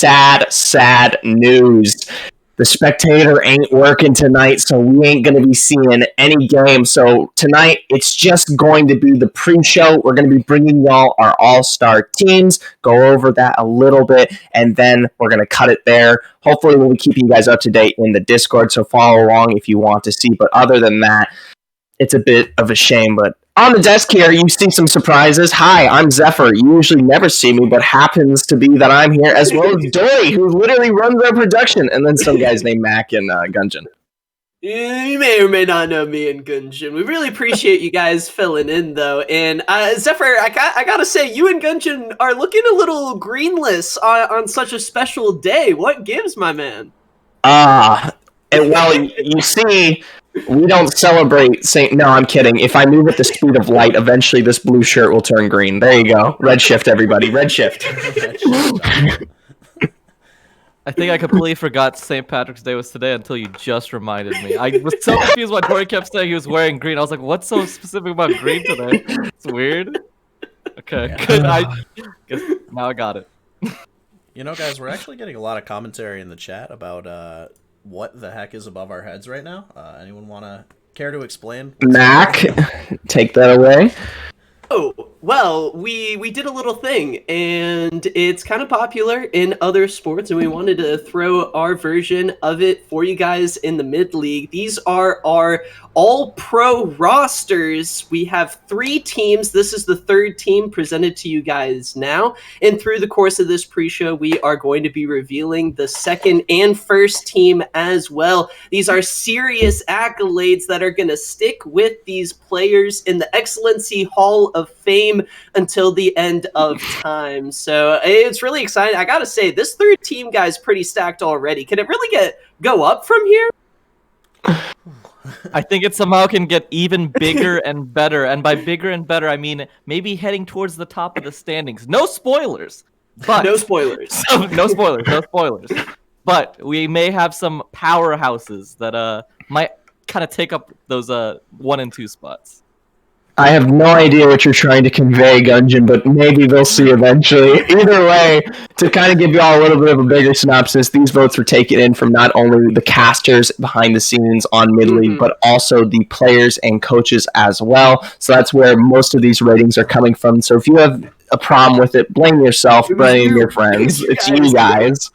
sad news. The Spectator ain't working tonight, so we ain't going to be seeing any games. So tonight, it's just going to be the pre-show. We're going to be bringing y'all our all-star teams, go over that a little bit, and then we're going to cut it there. Hopefully, we'll be keeping you guys up to date in the Discord, so follow along if you want to see. But other than that, it's a bit of a shame, but on the desk here, you see some surprises. Hi, I'm Zephyr. You usually never see me, but happens to be that I'm here, as well as Dory, who literally runs our production, and then some guys named Mac and Gunjan. You may or may not know me and Gunjan. We really appreciate you guys filling in, though. And Zephyr, I gotta say, you and Gunjan are looking a little greenless on such a special day. What gives, my man? Well, you see, we don't celebrate St. No, I'm kidding. If I move at the speed of light, eventually this blue shirt will turn green. There you go. Red shift, everybody. Red shift. I think I completely forgot St. Patrick's Day was today until you just reminded me. I was so confused when Tori kept saying he was wearing green. I was like, what's so specific about green today? It's weird. Okay, good. I guess now I got it. You know, guys, we're actually getting a lot of commentary in the chat about what the heck is above our heads right now. Anyone want to care to explain? Mac, take that away. Oh, well, we did a little thing, and it's kind of popular in other sports, and we wanted to throw our version of it for you guys in the mid-league. These are our all-pro rosters. We have 3 teams. This is the 3rd team presented to you guys now, and through the course of this pre-show, we are going to be revealing the 2nd and 1st team as well. These are serious accolades that are going to stick with these players in the Excellency Hall of Fame until the end of time. So it's really exciting. I gotta say, this 3rd team guy is pretty stacked already. Can it really go up from here? I think it somehow can get even bigger and better. And by bigger and better, I mean maybe heading towards the top of the standings. No spoilers. But no spoilers. No spoilers. But we may have some powerhouses that might kind of take up those 1 and 2 spots. I have no idea what you're trying to convey, Gunjan, but maybe they'll see eventually. Either way, to kind of give you all a little bit of a bigger synopsis, these votes were taken in from not only the casters behind the scenes on Mid-League, but also the players and coaches as well. So that's where most of these ratings are coming from. So if you have a problem with it, blame yourself, blame your friends. It's you guys.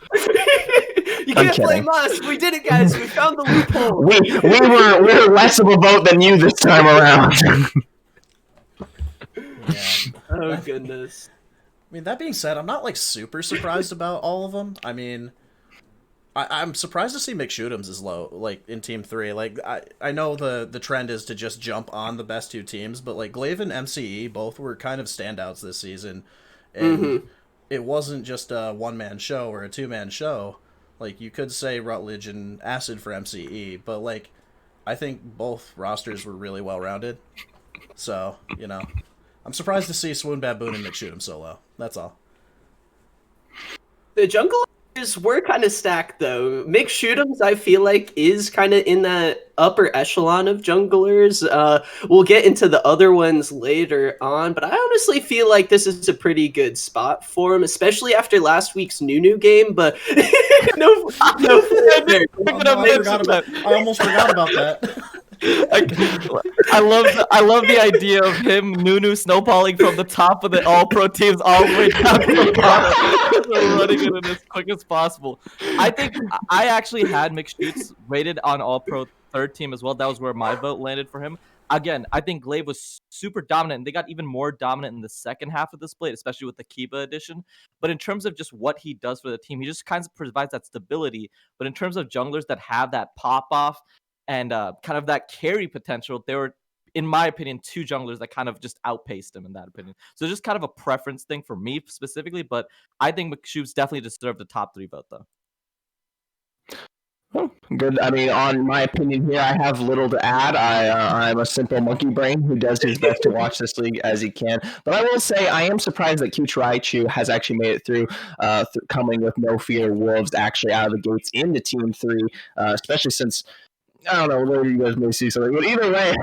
You can't blame us. We did it, guys. We found the loophole. We're less of a vote than you this time around. Yeah. Oh, goodness. I mean, that being said, I'm not, like, super surprised about all of them. I mean, I'm surprised to see McShootums is low, like, in Team 3. Like, I know the trend is to just jump on the best 2 teams, but, like, Glaive and MCE both were kind of standouts this season. And it wasn't just a one-man show or a 2-man show. Like, you could say Rutledge and Acid for MCE, but, like, I think both rosters were really well-rounded. So, you know, I'm surprised to see Swoon Baboon and McShoot'em so low. That's all. The junglers were kind of stacked, though. McShoot'ems, I feel like, is kind of in that upper echelon of junglers. We'll get into the other ones later on, but I honestly feel like this is a pretty good spot for him, especially after last week's Nunu game. But no, I almost forgot about that. I love the idea of him Nunu snowballing from the top of the all-pro teams all the way down to the bottom, running it in as quick as possible. I think I actually had McShoots rated on all-pro 3rd team as well. That was where my vote landed for him. Again, I think Glaive was super dominant, and they got even more dominant in the second half of the split, especially with the Kiba edition. But in terms of just what he does for the team, he just kind of provides that stability. But in terms of junglers that have that pop-off, and kind of that carry potential, there were, in my opinion, 2 junglers that kind of just outpaced him in that opinion. So just kind of a preference thing for me specifically, but I think McShoot's definitely deserved the top 3 vote, though. Oh, good. I mean, on my opinion here, I have little to add. I'm a simple monkey brain who does his best to watch this league as he can. But I will say I am surprised that Raichu has actually made it through, coming with No Fear Wolves actually out of the gates into Team 3, especially since I don't know, later you guys may see something. But either way,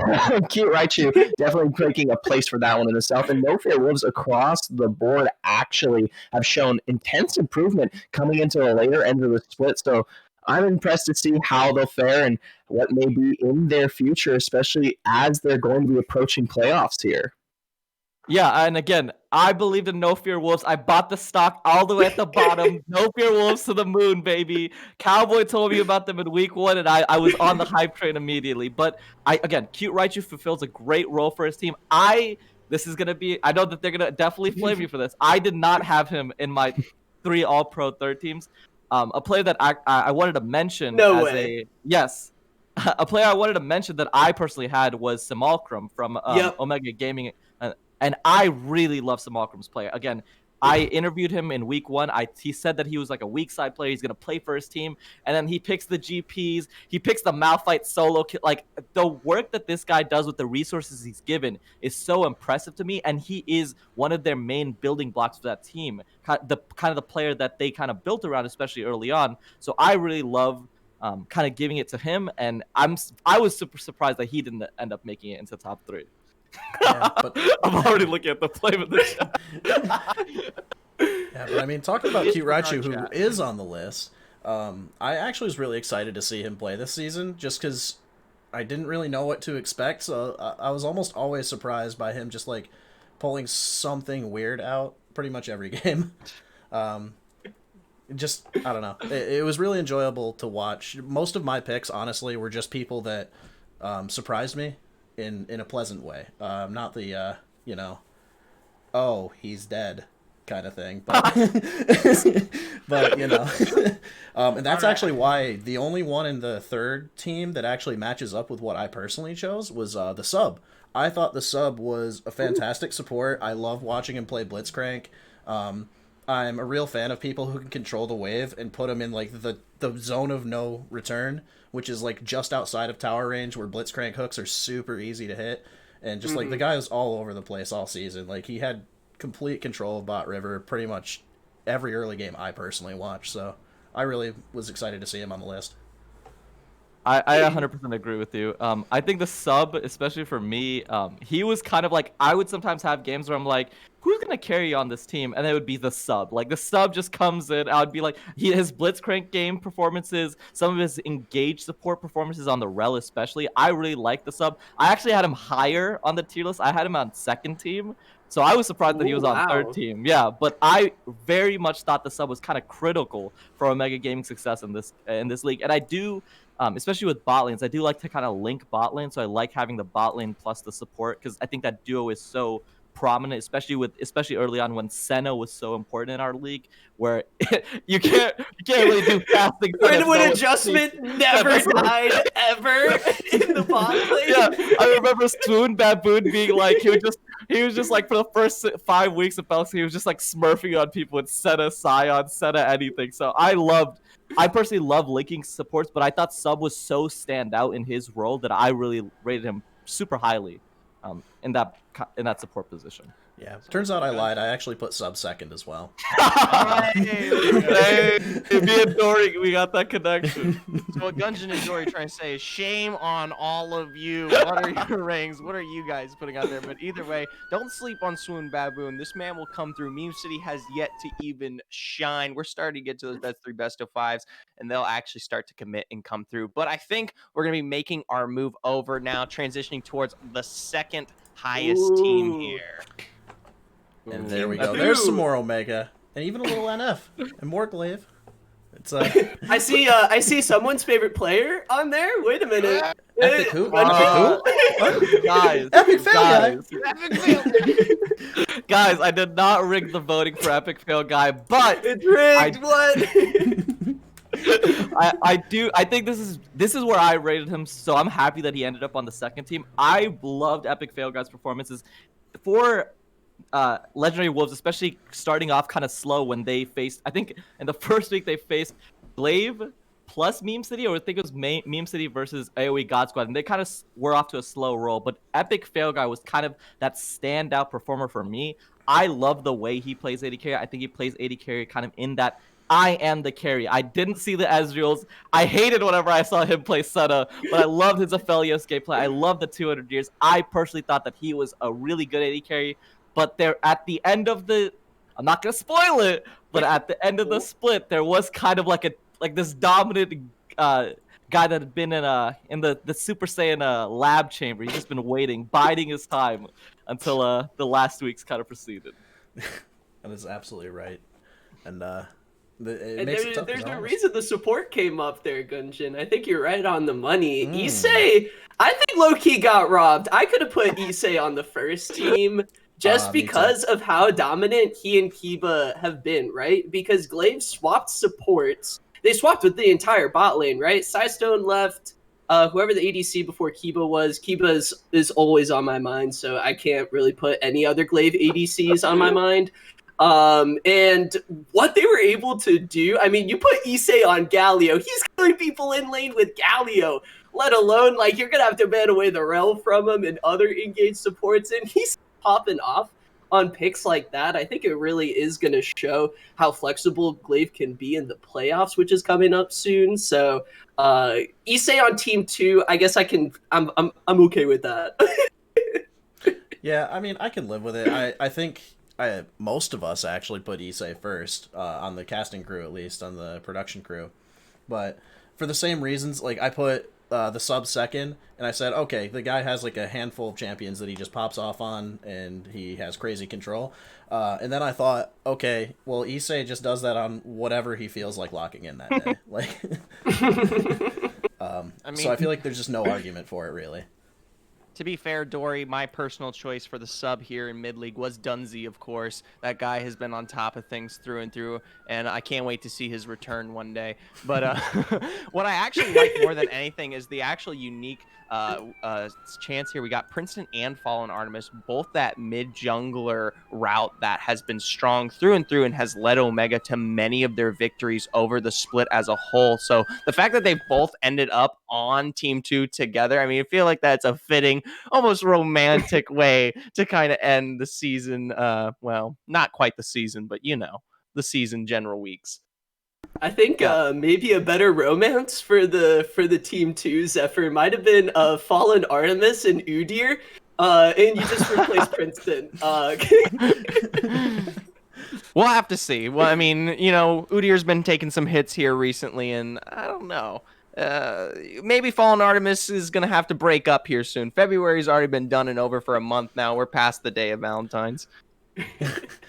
Cute Raichu definitely taking a place for that one in itself. And No Fear Wolves across the board actually have shown intense improvement coming into the later end of the split. So I'm impressed to see how they'll fare and what may be in their future, especially as they're going to be approaching playoffs here. Yeah, and again, I believed in No Fear Wolves. I bought the stock all the way at the bottom. No Fear Wolves to the moon, baby. Cowboy told me about them in week 1, and I was on the hype train immediately. But again, Cute Raichu fulfills a great role for his team. This is gonna be. I know that they're gonna definitely flame me for this. I did not have him in my 3 All-Pro third teams. A player that I wanted to mention a player I wanted to mention that I personally had was Simulcrum from Omega Gaming. And I really love Simulcrum's play. Again, I interviewed him in week 1. He said that he was like a weak side player. He's going to play for his team. And then he picks the GPs. He picks the Malphite solo. Like, the work that this guy does with the resources he's given is so impressive to me. And he is one of their main building blocks for that team. The player that they kind of built around, especially early on. So I really love kind of giving it to him. And I was super surprised that he didn't end up making it into top 3. Yeah, but I'm already looking at the play of the chat. yeah, but I mean, talking about Cute Raichu, who is on the list, I actually was really excited to see him play this season, just because I didn't really know what to expect. So I was almost always surprised by him just like pulling something weird out pretty much every game. I don't know. It was really enjoyable to watch. Most of my picks, honestly, were just people that surprised me in a pleasant way. Not the oh, he's dead kind of thing, but but and that's actually why the only one in the third team that actually matches up with what I personally chose was the sub. I thought the sub was a fantastic support. I love watching him play Blitzcrank. I'm a real fan of people who can control the wave and put him in like the zone of no return, which is like just outside of tower range, where Blitzcrank hooks are super easy to hit. And just like the guy was all over the place all season. Like, he had complete control of Bot River pretty much every early game I personally watched. So I really was excited to see him on the list. I 100% agree with you. I think the sub, especially for me, he was kind of like, I would sometimes have games where I'm like, who's going to carry on this team? And it would be the sub. Like, the sub just comes in. I would be like, his Blitzcrank game performances, some of his engaged support performances on the Rel especially, I really like the sub. I actually had him higher on the tier list. I had him on second team. So I was surprised that he was on third team. Yeah, but I very much thought the sub was kind of critical for Omega Gaming success in this league. And I do, especially with bot lanes, I do like to kind of link bot lane. So I like having the bot lane plus the support, because I think that duo is so prominent, especially early on when Senna was so important in our league, where you can't really do fasting. When adjustment never died ever in the bot lane. Yeah, I remember Swoon Baboon being like, he was just like, for the first 5 weeks of Belks, he was just like smurfing on people with Senna, Scion, Senna, anything. So I personally love linking supports, but I thought Sub was so stand out in his role that I really rated him super highly in that support position. Yeah, turns out I lied. I actually put Sub second as well. Hey, me and Dory, we got that connection. So what Gungeon and Dory are trying to say is, shame on all of you. What are your ranks? What are you guys putting out there? But either way, don't sleep on Swoon Baboon. This man will come through. Meme City has yet to even shine. We're starting to get to those best 3 best of 5s, and they'll actually start to commit and come through. But I think we're going to be making our move over now, transitioning towards the second highest team here. And there we go. There's some more Omega, and even a little NF and more Glaive. It's I see someone's favorite player on there. Wait a minute. Epic who? Epic who? Guys, Epic fail guy. Epic fail. Guys, I did not rig the voting for Epic Fail Guy, but It's rigged. What? I think this is where I rated him, so I'm happy that he ended up on the second team. I loved Epic Fail Guy's performances for Legendary Wolves, especially starting off kind of slow when they faced, I think in the first week they faced Glaive plus Meme City, or I think it was Meme City versus AoE God Squad, and they kind of were off to a slow roll, but Epic Fail Guy was kind of that standout performer for me. I love the way he plays AD carry. I think he plays AD carry kind of in that I am the carry. I didn't see the Ezreals. I hated whenever I saw him play Senna, but I loved his Aphelios gameplay. I loved the 200 years. I personally thought that he was a really good AD carry, but there at the end of the, I'm not gonna spoil it, but at the end of the split, there was kind of like this dominant guy that had been in the Super Saiyan lab chamber. He's just been waiting, biding his time until the last weeks kind of proceeded. That is absolutely right, and there's no reason the support came up there, Gunjin. I think you're right on the money. Issei, I think low-key got robbed. I could have put Issei on the first team just because of how dominant he and Kiba have been, right? Because Glaive swapped supports. They swapped with the entire bot lane, right? Sidestone left. Whoever the ADC before Kiba was, Kiba is always on my mind, so I can't really put any other Glaive ADCs on my mind. And what they were able to do, I mean, you put Issei on Galio, he's killing people in lane with Galio, let alone, like, you're gonna have to ban away the Rel from him and other engaged supports, and he's popping off on picks like that. I think it really is gonna show how flexible Glaive can be in the playoffs, which is coming up soon. So, Issei on team 2, I guess I'm okay with that. Yeah, I mean, I can live with it. I think most of us actually put Issei first, on the casting crew, at least, on the production crew. But for the same reasons, like, I put the sub second, and I said, okay, the guy has like a handful of champions that he just pops off on, and he has crazy control. And then I thought, okay, well, Issei just does that on whatever he feels like locking in that day. Like, so I feel like there's just no argument for it, really. To be fair, Dory, my personal choice for the sub here in mid league was Dunzi, of course. That guy has been on top of things through and through, and I can't wait to see his return one day. But what I actually like more than anything is the actual unique chance here. We got Princeton and Fallen Artemis, both that mid jungler route that has been strong through and through and has led Omega to many of their victories over the split as a whole. So the fact that they both ended up on Team 2 together, I mean, I feel like that's a fitting, almost romantic way to kind of end the season. Well, not quite the season, but you know, the season general weeks. I think maybe a better romance for the team 2 Zephyr might have been Fallen Artemis and Udyr, and you just replace Princeton. We'll have to see. Well, I mean, you know, Udyr's been taking some hits here recently, and I don't know. Maybe Fallen Artemis is gonna have to break up here soon. February's already been done and over for a month now. We're past the day of Valentine's.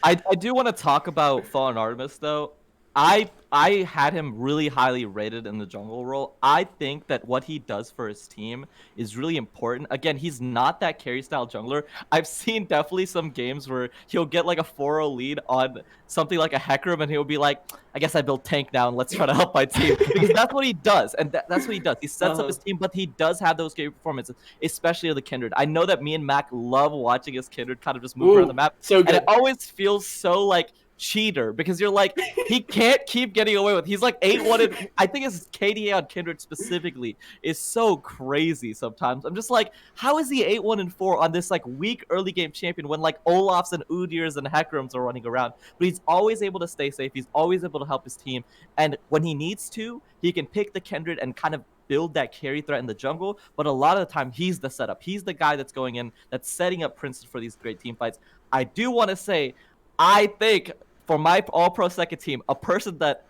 I do want to talk about Fallen Artemis though. I had him really highly rated in the jungle role. I think that what he does for his team is really important. Again, he's not that carry style jungler. I've seen definitely some games where he'll get like a 4-0 lead on something like a Hecarim, and he'll be like, I guess I built tank now and let's try to help my team. Because that's what he does, and that's what he does. He sets up his team, but he does have those game performances, especially of the Kindred. I know that me and Mac love watching his Kindred kind of just move around the map, so good. And it always feels so like cheater because you're like, he can't keep getting away with. He's like 8-1. I think his KDA on Kindred specifically is so crazy sometimes. I'm just like, how is he 8-1-4 on this like weak early game champion when like Olafs and Udyrs and Hecarims are running around? But he's always able to stay safe. He's always able to help his team. And when he needs to, he can pick the Kindred and kind of build that carry threat in the jungle. But a lot of the time, he's the setup. He's the guy that's going in, that's setting up Princeton for these great team fights. I do want to say, I think for my all-pro second team, a person that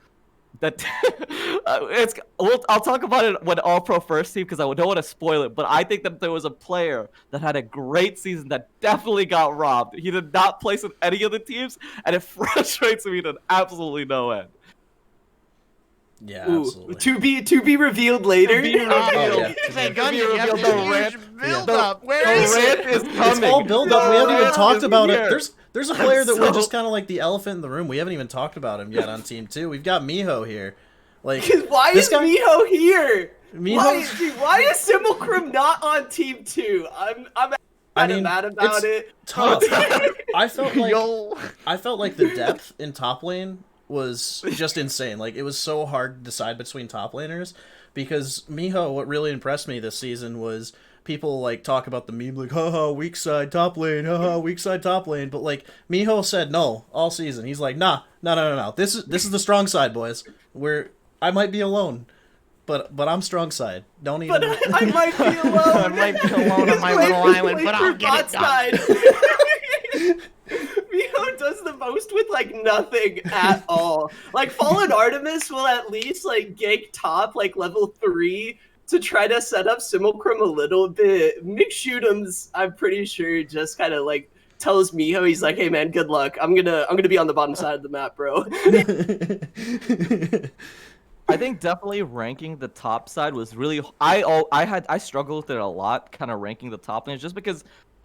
I'll talk about it when all-pro first team because I don't want to spoil it, but I think that there was a player that had a great season that definitely got robbed. He did not place with any of the teams, and it frustrates me to absolutely no end. Yeah, absolutely. To be revealed later. Where is it? Is coming. It's all build up. We haven't even talked about it. Here. There's a player that we're just kind of like the elephant in the room. We haven't even talked about him yet on Team 2. We've got Miho here. Like, why is Miho here? Miho... Why is Simulcrum not on Team 2? I'm kind of mad about it. Tough. I felt like the depth in top lane was just insane. Like, it was so hard to decide between top laners because Miho, what really impressed me this season was people like talk about the meme like, haha, weak side top lane, haha, weak side top lane. But like Miho said no all season. He's like, nah, no. This is the strong side, boys. I might be alone, but I'm strong side. Don't even. But I might be alone. I might be alone on my little island, but I'll get it done. Miho does the most with like nothing at all. Like Fallen Artemis will at least like gank top like level 3 to try to set up Simulcrum a little bit. McShoot'ems, I'm pretty sure, just kind of like tells Miho, he's like, hey man, good luck. I'm gonna be on the bottom side of the map, bro. I think definitely ranking the top side was really. I struggled with it a lot, kind of ranking the top lanes, just because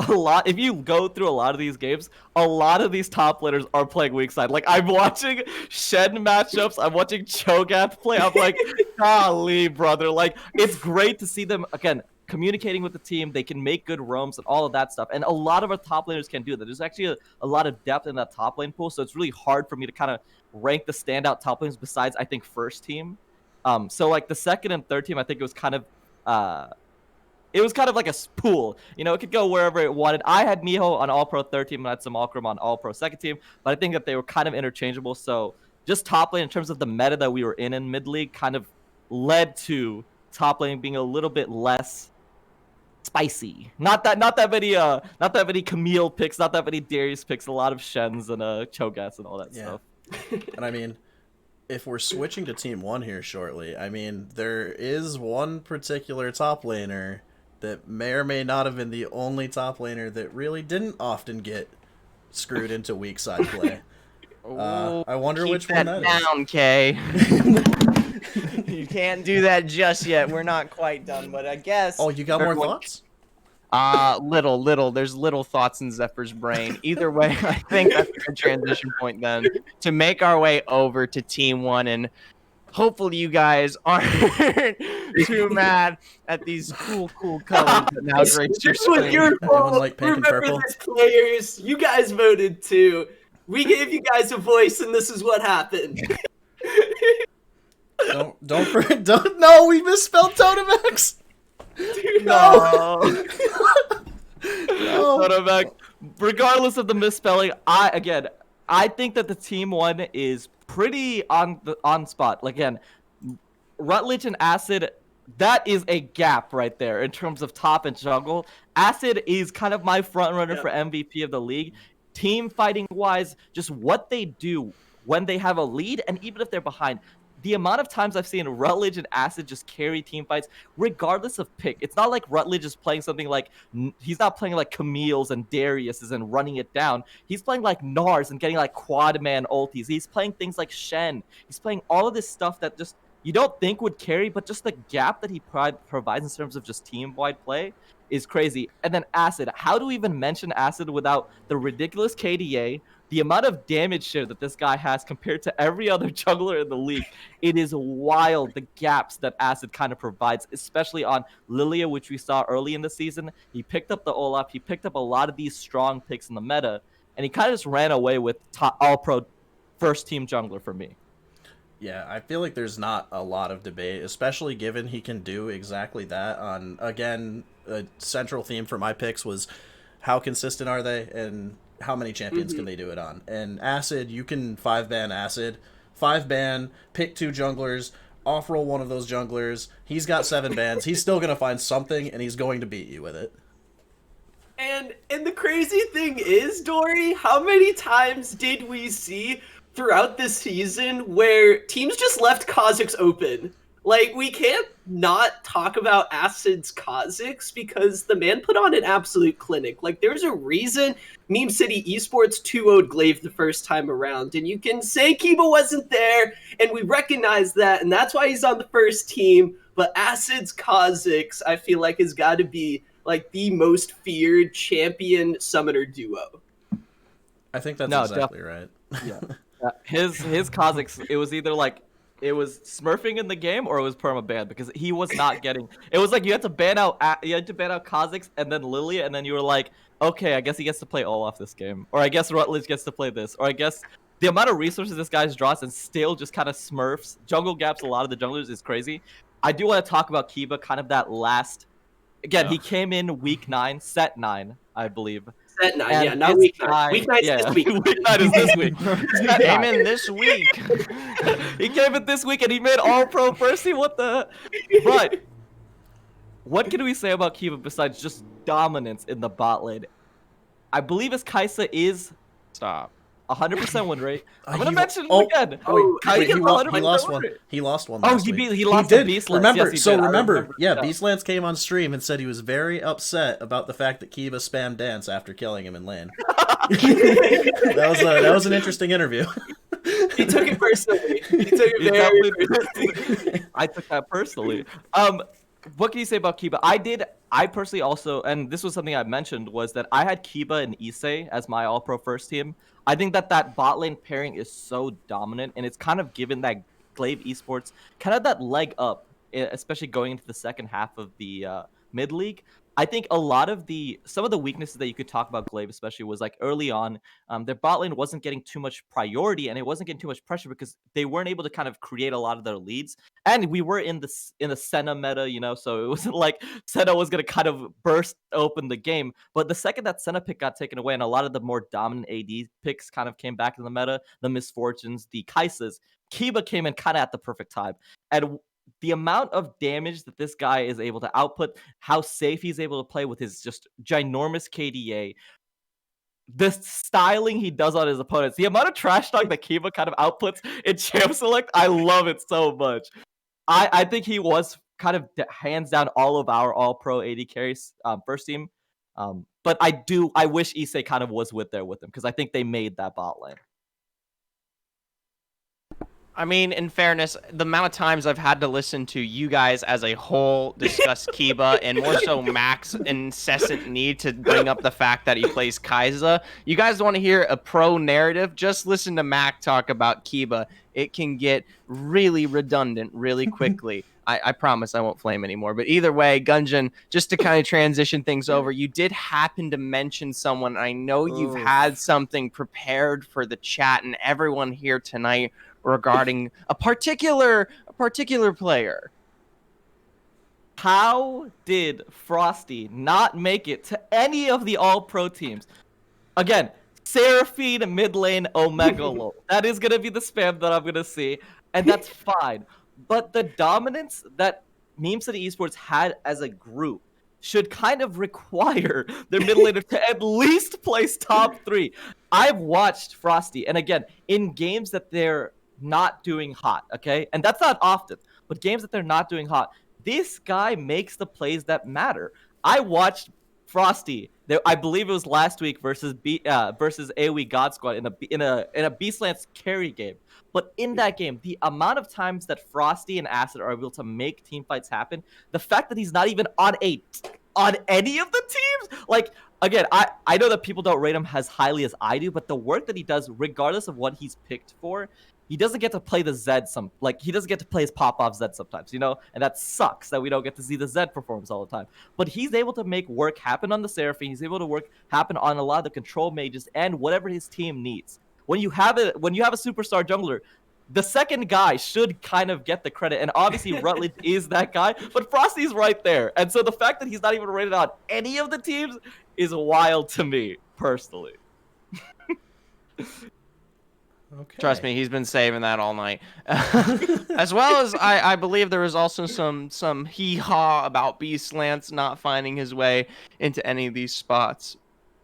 a lot. If you go through a lot of these games, a lot of these top laners are playing weak side. Like I'm watching Shen matchups, I'm watching Cho'Gath play. I'm like, golly, brother. Like it's great to see them again communicating with the team. They can make good roams and all of that stuff. And a lot of our top laners can do that. There's actually a lot of depth in that top lane pool, so it's really hard for me to kind of rank the standout top lanes besides I think first team. So like the second and third team, I think it was kind of like a pool. You know, it could go wherever it wanted. I had Miho on All Pro third team and I had Simulcrum on All Pro second team, but I think that they were kind of interchangeable. So just top lane in terms of the meta that we were in mid league kind of led to top lane being a little bit less spicy. Not that many Camille picks, not that many Darius picks, a lot of Shens and Cho'Gaths and all that stuff. And I mean, if we're switching to Team 1 here shortly, I mean, there is one particular top laner that may or may not have been the only top laner that really didn't often get screwed into weak side play. I wonder which one that is. Down, Kay. You can't do that just yet. We're not quite done, but I guess. Oh, you got more thoughts? Little. There's little thoughts in Zephyr's brain. Either way, I think that's a good transition point then to make our way over to Team 1, and hopefully you guys aren't too mad at these cool colors that now grace your This was screen. your fault. like pink and Remember purple? this, players. You guys voted too. We gave you guys a voice, and this is what happened. Don't. No, we misspelled Totemex. No. No. Regardless of the misspelling, I think that the Team 1 is pretty on spot. Like, again, Rutledge and Acid, that is a gap right there in terms of top and jungle. Acid is kind of my front runner for MVP of the league. Team fighting wise, just what they do when they have a lead and even if they're behind. The amount of times I've seen Rutledge and Acid just carry team fights, regardless of pick. It's not like Rutledge is playing something like, he's not playing like Camille's and Darius's and running it down. He's playing like Nars and getting like quad man ultis. He's playing things like Shen. He's playing all of this stuff that just you don't think would carry, but just the gap that he provides in terms of just team-wide play is crazy. And then Acid. How do we even mention Acid without the ridiculous KDA, the amount of damage share that this guy has compared to every other jungler in the league? It is wild, the gaps that Acid kind of provides, especially on Lilia, which we saw early in the season. He picked up the Olaf. He picked up a lot of these strong picks in the meta, and he kind of just ran away with all-pro first-team jungler for me. Yeah, I feel like there's not a lot of debate, especially given he can do exactly that. Again, a central theme for my picks was how consistent are they and how many champions can they do it on. And Acid, you can 5-ban Acid, 5-ban, pick 2 junglers, off-roll one of those junglers. He's got 7 bans. He's still going to find something, and he's going to beat you with it. And the crazy thing is, Dory, how many times did we see throughout this season where teams just left Kha'Zix open? Like, we can't not talk about Acid's Kha'Zix because the man put on an absolute clinic. Like, there's a reason Meme City Esports 2-0'd Glaive the first time around. And you can say Kiba wasn't there, and we recognize that, and that's why he's on the first team. But Acid's Kha'Zix, I feel like, has got to be, like, the most feared champion summoner duo. I think that's exactly right. Yeah. His Kha'Zix, it was either like it was smurfing in the game or it was perma-ban because he was not getting. It was like you had to ban out Kha'Zix and then Lilia, and then you were like, okay, I guess he gets to play Olaf this game, or I guess Rutledge gets to play this, or I guess the amount of resources this guy's draws and still just kind of smurfs jungle gaps. A lot of the junglers is crazy. I do want to talk about Kiba, kind of that last Again, Yeah. he came in week 9, set 9, I believe. Set 9, And yeah, not this week 9. guy- Week 9 is yeah, this week. week 9 is this week. Set Came 9. in this week. He came in this week and he made all pro first team. What the? But what can we say about Kiba besides just dominance in the bot lane? I believe his Kaisa is Stop. 100% win rate. I'm gonna He- mention him oh, again. Oh, Kaisa Wait, gets he 100% lost win one. rate. He lost one Oh, last he week. lost did. to Beastlands. Remember, Yes, he so did. I remember, yeah, yeah. Beastlands came on stream and said he was very upset about the fact that Kiba spammed dance after killing him in lane. That was an interesting interview. He took it personally. He took it He very definitely personally. I took that personally. What can you say about Kiba? I personally also, and this was something I mentioned, was that I had Kiba and Issei as my All-Pro first team. I think that bot lane pairing is so dominant, and it's kind of given that Glaive Esports kind of that leg up, especially going into the second half of the mid league. I think some of the weaknesses that you could talk about Glaive, especially, was like early on, their bot lane wasn't getting too much priority and it wasn't getting too much pressure because they weren't able to kind of create a lot of their leads. And we were in the Senna meta, so it wasn't like Senna was gonna kind of burst open the game. But the second that Senna pick got taken away and a lot of the more dominant AD picks kind of came back in the meta, the Misfortunes, the Kaisas, Kiba came in kind of at the perfect time. And the amount of damage that this guy is able to output, how safe he's able to play with his just ginormous KDA, the styling he does on his opponents, the amount of trash talk that Kiba kind of outputs in Champ Select, I love it so much. I think he was kind of hands down all of our all-pro AD carries first team. But I wish Issei kind of was with him because I think they made that bot lane. I mean, in fairness, the amount of times I've had to listen to you guys as a whole discuss Kiba, and more so Mac's incessant need to bring up the fact that he plays Kaisa. You guys want to hear a pro narrative? Just listen to Mac talk about Kiba. It can get really redundant really quickly. I promise I won't flame anymore. But either way, Gunjan, just to kind of transition things over, you did happen to mention someone. I know you've had something prepared for the chat and everyone here tonight regarding a particular player. How did Frosty not make it to any of the all-pro teams? Again, Seraphine, mid lane, Omega Lol. That is going to be the spam that I'm going to see, and that's fine. But the dominance that Meme City Esports had as a group should kind of require their mid laner to at least place top 3. I've watched Frosty, and again, in games that they're not doing hot, okay? And that's not often, but games that they're not doing hot, this guy makes the plays that matter. I watched Frosty, I believe it was last week versus AoE God Squad in a Beastlands carry game. But in that game, the amount of times that Frosty and Acid are able to make team fights happen, the fact that he's not even on any of the teams, like, again, I know that people don't rate him as highly as I do, but the work that he does, regardless of what he's picked for, he doesn't get to play the Zed he doesn't get to play his pop-off Zed sometimes, and that sucks that we don't get to see the Zed performance all the time. But he's able to make work happen on the Seraphine, he's able to work happen on a lot of the control mages and whatever his team needs. When you have a superstar jungler, the second guy should kind of get the credit, and obviously Rutledge is that guy, but Frosty's right there. And so the fact that he's not even rated on any of the teams is wild to me, personally. Okay. Trust me, he's been saving that all night. As well as I believe there was also some hee-haw about Beastlance not finding his way into any of these spots.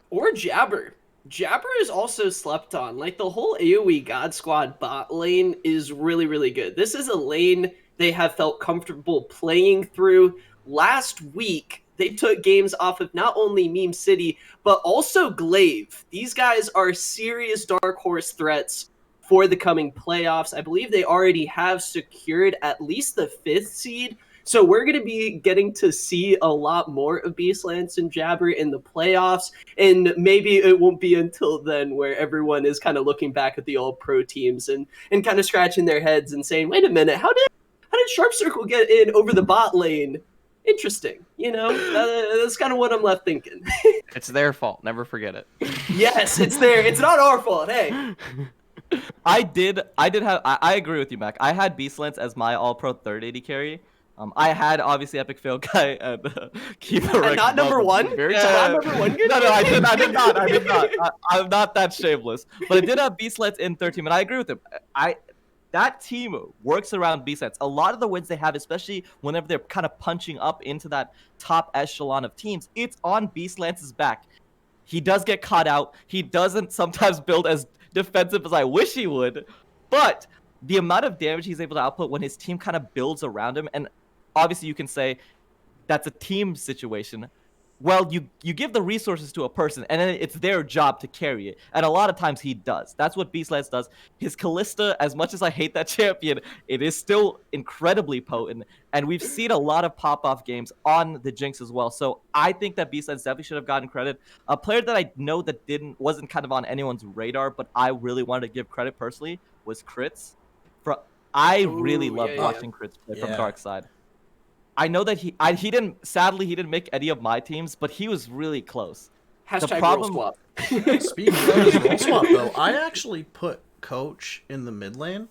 Or Jabber. Jabber is also slept on. Like, the whole AoE God Squad bot lane is really, really good. This is a lane they have felt comfortable playing through. Last week, they took games off of not only Meme City, but also Glaive. These guys are serious Dark Horse threats for the coming playoffs. I believe they already have secured at least the 5th seed. So we're going to be getting to see a lot more of Beastlance and Jabber in the playoffs. And maybe it won't be until then where everyone is kind of looking back at the all-pro teams and kind of scratching their heads and saying, wait a minute, how did Sharp Circle get in over the bot lane? Interesting. That's kind of what I'm left thinking. It's their fault. Never forget it. Yes, it's it's not our fault. Hey. I agree with you, Mac. I had Beastlance as my all-pro third AD carry. I had obviously epic fail guy and keeper And not number one. Very Not number one. Good No, I did not. I'm not that Oh. shameless. But I did have Beastlands in 13, and I agree with him. That team works around Beastlands. A lot of the wins they have, especially whenever they're kind of punching up into that top echelon of teams, it's on Beastlands' back. He does get caught out. He doesn't sometimes build as defensive as I wish he would, but the amount of damage he's able to output when his team kind of builds around him, and obviously you can say that's a team situation. Well, you give the resources to a person, and then it's their job to carry it. And a lot of times he does. That's what Beastlands does. His Callista, as much as I hate that champion, it is still incredibly potent. And we've seen a lot of pop-off games on the Jinx as well. So I think that Beastlands definitely should have gotten credit. A player that I know that wasn't kind of on anyone's radar, but I really wanted to give credit personally was Crits. I really love watching Crits play from Dark Side. I know that he didn't make any of my teams, but he was really close. Hashtag problem- roll swap. Speaking of his roll swap, though, I actually put Coach in the mid lane.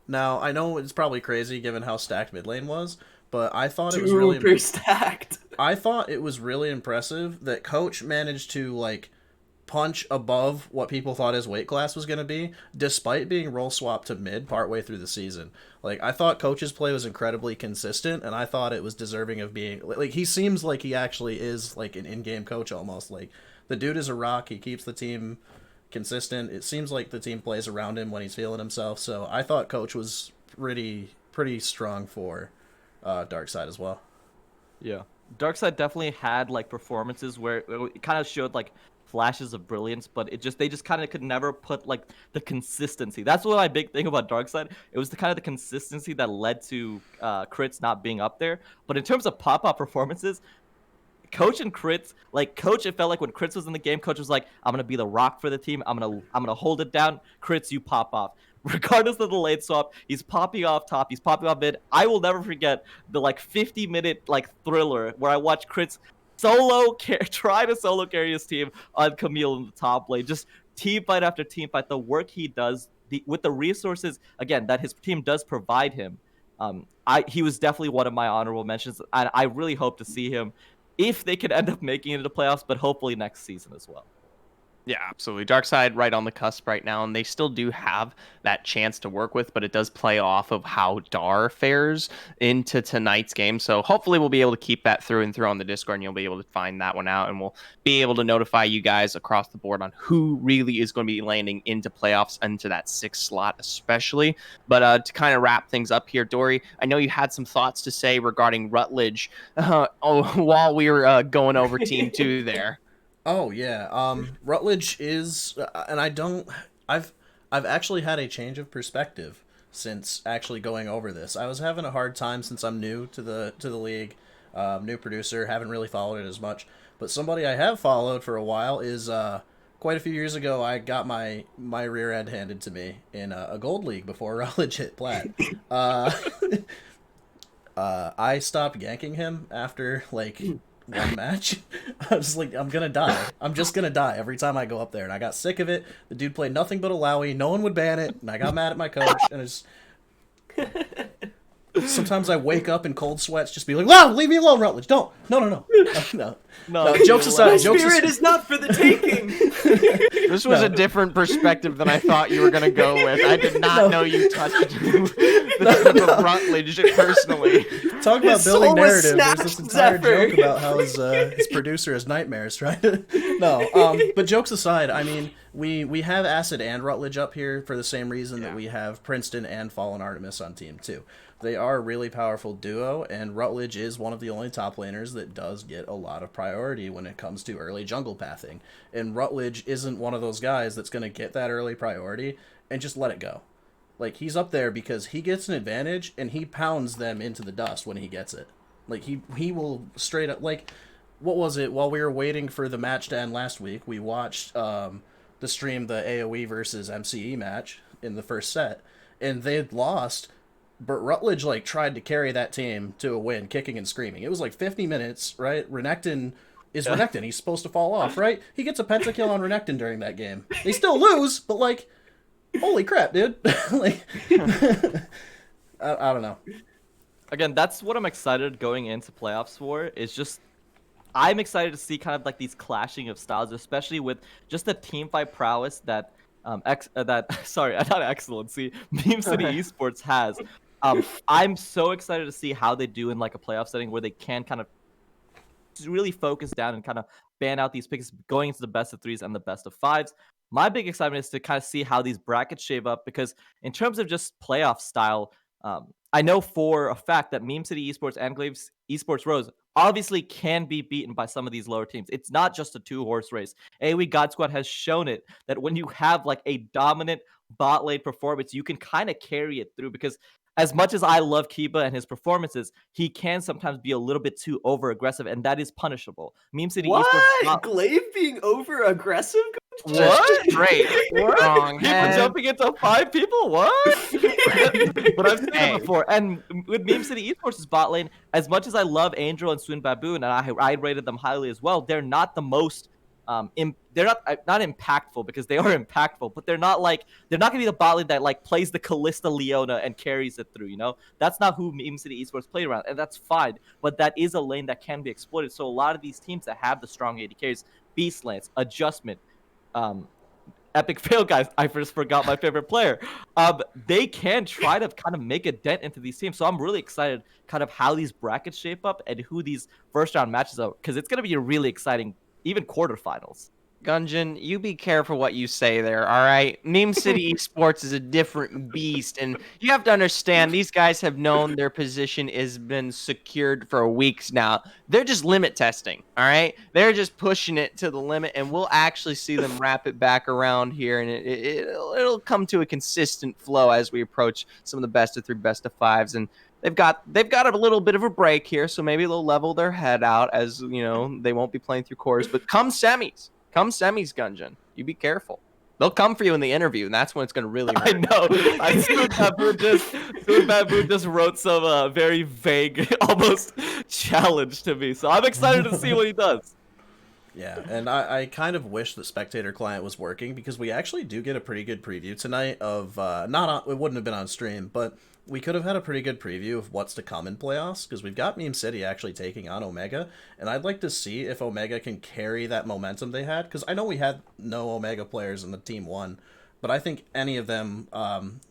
Now, I know it's probably crazy given how stacked mid lane was, but I thought it was really Super stacked. I thought it was really impressive that Coach managed to like punch above what people thought his weight class was going to be, despite being roll swapped to mid partway through the season. Like, I thought Coach's play was incredibly consistent, and I thought it was deserving of being like, he seems like he actually is like an in-game coach almost. Like, the dude is a rock. He keeps the team consistent. It seems like the team plays around him when he's feeling himself. So I thought Coach was pretty strong for Dark Side as well. Yeah, Darkseid definitely had like performances where it kind of showed like flashes of brilliance, but they just kind of could never put like the consistency. That's what my big thing about Darkseid. It was the kind of the consistency that led to Crits not being up there. But in terms of pop-up performances, Coach and Crits, like Coach, it felt like when Crits was in the game, Coach was like, I'm gonna be the rock for the team. I'm gonna hold it down. Crits, you pop off. Regardless of the lane swap, he's popping off top, he's popping off mid. I will never forget the like 50-minute like thriller where I watched Crits try to solo carry his team on Camille in the top lane. Just team fight after team fight. The work he does with the resources, again, that his team does provide him. He was definitely one of my honorable mentions, and I really hope to see him if they could end up making it into the playoffs, but hopefully next season as well. Yeah, absolutely. Darkseid right on the cusp right now, and they still do have that chance to work with, but it does play off of how Dar fares into tonight's game. So hopefully we'll be able to keep that through and through on the Discord, and you'll be able to find that one out, and we'll be able to notify you guys across the board on who really is going to be landing into playoffs, into that 6th slot especially. But to kind of wrap things up here, Dory, I know you had some thoughts to say regarding Rutledge while we were going over Team 2 there. Oh yeah, Rutledge is, and I've actually had a change of perspective since actually going over this. I was having a hard time since I'm new to the league, new producer, haven't really followed it as much. But somebody I have followed for a while is quite a few years ago. I got my rear end handed to me in a gold league before Rutledge hit plat. I stopped ganking him after like one match. I was like, I'm gonna die. I'm just gonna die every time I go up there. And I got sick of it. The dude played nothing but a Lowy. No one would ban it. And I got mad at my coach. And it's... Sometimes I wake up in cold sweats, just be like, "Wow, leave me alone, Rutledge! Don't, no." Jokes aside, My spirit is not for the taking. This was a different perspective than I thought you were going to go with. I did not know you touched the Rutledge personally. Talk about His building soul was narrative. There's this entire Zephyr. joke about how his producer has nightmares trying to... but jokes aside, I mean, we have Acid and Rutledge up here for the same reason that we have Princeton and Fallen Artemis on Team 2. They are a really powerful duo, and Rutledge is one of the only top laners that does get a lot of priority when it comes to early jungle pathing. And Rutledge isn't one of those guys that's going to get that early priority and just let it go. Like, he's up there because he gets an advantage, and he pounds them into the dust when he gets it. Like, he will straight up... Like, what was it? While we were waiting for the match to end last week, we watched the stream, the AoE versus MCE match in the first set, and they had lost... But Rutledge, like, tried to carry that team to a win, kicking and screaming. It was like 50 minutes, right? Renekton is Renekton. He's supposed to fall off, right? He gets a pentakill on Renekton during that game. They still lose, but, like, holy crap, dude. Like, I don't know. again, that's what I'm excited going into playoffs for. Is just I'm excited to see kind of like these clashing of styles, especially with just the team fight prowess that sorry, not excellency, Meme City Esports has. I'm so excited to see how they do in like a playoff setting where they can kind of really focus down and kind of ban out these picks going into the best of threes and the best of fives. My big excitement is to kind of see how these brackets shape up because in terms of just playoff style, I know for a fact that Meme City Esports and Glaves Esports Rose obviously can be beaten by some of these lower teams. It's not just a 2-horse race. AoE God Squad has shown it that when you have like a dominant bot lane performance, you can kind of carry it through because as much as I love Kiba and his performances, he can sometimes be a little bit too over aggressive, and that is punishable. Meme City Esports. What? Glaive being over aggressive? What? Straight What? wrong People head. jumping into 5 people? What? But I've seen Hey. it before. And with Meme City Esports' bot lane, as much as I love Angel and Swin Baboon, and I rated them highly as well, they're not the most they're not impactful because they are impactful, but they're not gonna be the bot lane that like plays the Callista Leona and carries it through. That's not who Meme City Esports play around, and that's fine. But that is a lane that can be exploited. So a lot of these teams that have the strong AD carries, Beast Lance, Adjustment, Epic Fail guys, I first forgot my favorite player. They can try to kind of make a dent into these teams. So I'm really excited kind of how these brackets shape up and who these first round matches are, because it's gonna be a really exciting even quarterfinals. Gungeon, you be careful what you say there, all right? Meme City Esports is a different beast, and you have to understand these guys have known their position has been secured for weeks now. They're just limit testing, all right? They're just pushing it to the limit, and we'll actually see them wrap it back around here, and it'll come to a consistent flow as we approach some of the best of 3, best of 5s, and they've got a little bit of a break here, so maybe they'll level their head out as they won't be playing through cores. But come semis, Gungeon, you be careful. They'll come for you in the interview, and that's when it's going to really hurt. I know. Soon Baboon just wrote some very vague, almost challenge to me. So I'm excited to see what he does. Yeah, and I kind of wish that Spectator Client was working because we actually do get a pretty good preview tonight of it wouldn't have been on stream, but we could have had a pretty good preview of what's to come in playoffs because we've got Meme City actually taking on Omega, and I'd like to see if Omega can carry that momentum they had because I know we had no Omega players in the Team 1, but I think any of them,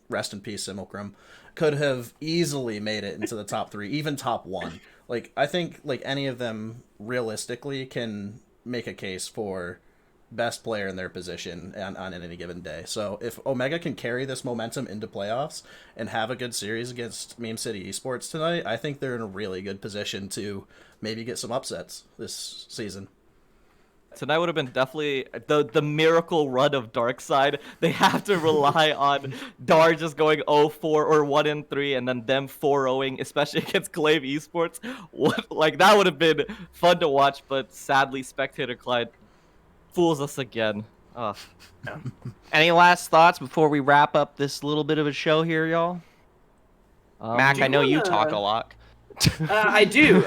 rest in peace Simulcrum, could have easily made it into the top 3, even top 1. Like, I think like any of them realistically can make a case for best player in their position on any given day. So if Omega can carry this momentum into playoffs and have a good series against Meme City Esports tonight, I think they're in a really good position to maybe get some upsets this season. Tonight would have been definitely the miracle run of Darkside. They have to rely on Dar just going 0-4 or 1-3 and then them 4-0ing, especially against Glaive Esports. That would have been fun to watch, but sadly Spectator Clyde fools us again. Ugh. Any last thoughts before we wrap up this little bit of a show here, y'all? Mac, I know you talk a lot. I do.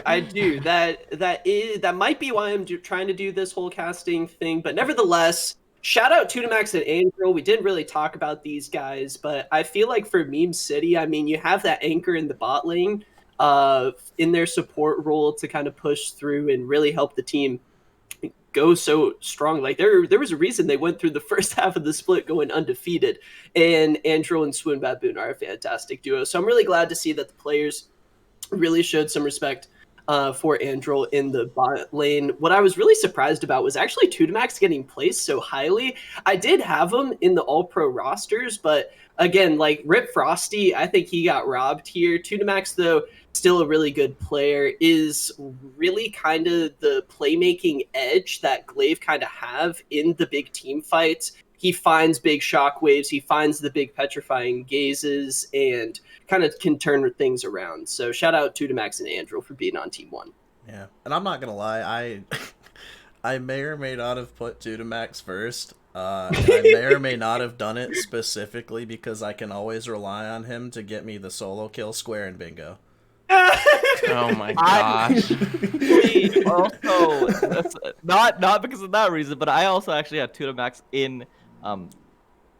That might be why I'm trying to do this whole casting thing. But nevertheless, shout out Tutamax and Angel. We didn't really talk about these guys, but I feel like for Meme City, I mean, you have that anchor in the bot lane in their support role to kind of push through and really help the team go so strong. Like there was a reason they went through the first half of the split going undefeated, and Andrew and Swin Baboon are a fantastic duo. So I'm really glad to see that the players really showed some respect for Andrew in the bot lane. What I was really surprised about was actually Tutamax getting placed so highly. I did have him in the all-pro rosters, but again, like Rip Frosty, I think he got robbed here. Tutamax, though, still a really good player, is really kind of the playmaking edge that Glaive kind of have in the big team fights. He finds big shockwaves, he finds the big petrifying gazes, and kind of can turn things around. So shout out to Max and Andrew for being on Team 1. Yeah, and I'm not gonna lie, I may or may not have put Tutamax first. And I may or may not have done it specifically because I can always rely on him to get me the solo kill square and bingo. Oh my gosh. Also, not because of that reason, but I also actually had Tutamax in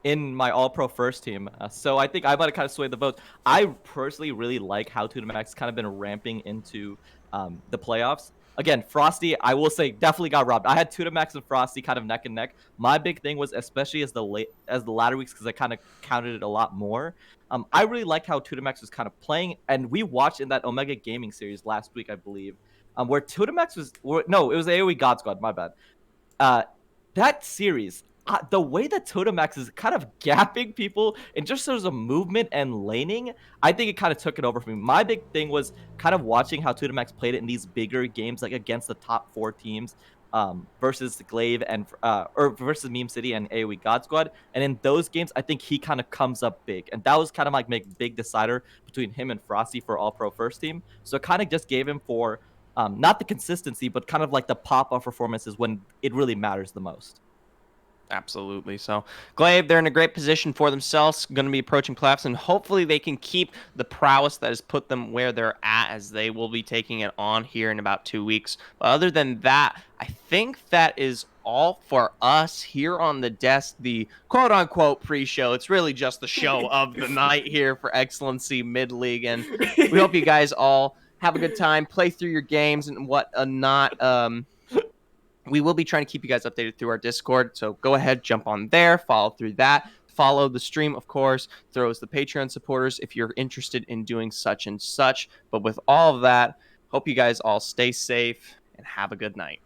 in my All-Pro first team. So I think I might have kind of swayed the votes. I personally really like how Tudamax kind of been ramping into the playoffs. Again, Frosty, I will say, definitely got robbed. I had Tudamax and Frosty kind of neck and neck. My big thing was, especially as the latter weeks, because I kind of counted it a lot more. I really liked how Tudamax was kind of playing, and we watched in that Omega Gaming series last week, I believe, where Tudamax was. No, it was AOE God Squad. My bad. Uh, that series, the way that Totemax is kind of gapping people and just sort of movement and laning, I think it kind of took it over for me. My big thing was kind of watching how Totemax played it in these bigger games, like against the top 4 teams, versus Glaive and or versus Meme City and AoE God Squad. And in those games, I think he kind of comes up big, and that was kind of like big decider between him and Frosty for All Pro first team. So it kind of just gave him for not the consistency, but kind of like the pop-off performances when it really matters the most. Absolutely. So, Glaive, they're in a great position for themselves, going to be approaching playoffs, and hopefully they can keep the prowess that has put them where they're at, as they will be taking it on here in about 2 weeks. But other than that, I think that is all for us here on the desk, the quote-unquote pre-show. It's really just the show of the night here for Excellency Mid-League, and we hope you guys all have a good time, play through your games and whatnot. We will be trying to keep you guys updated through our Discord, so go ahead, jump on there, follow through that. Follow the stream, of course. Throw us the Patreon supporters if you're interested in doing such and such. But with all of that, hope you guys all stay safe and have a good night.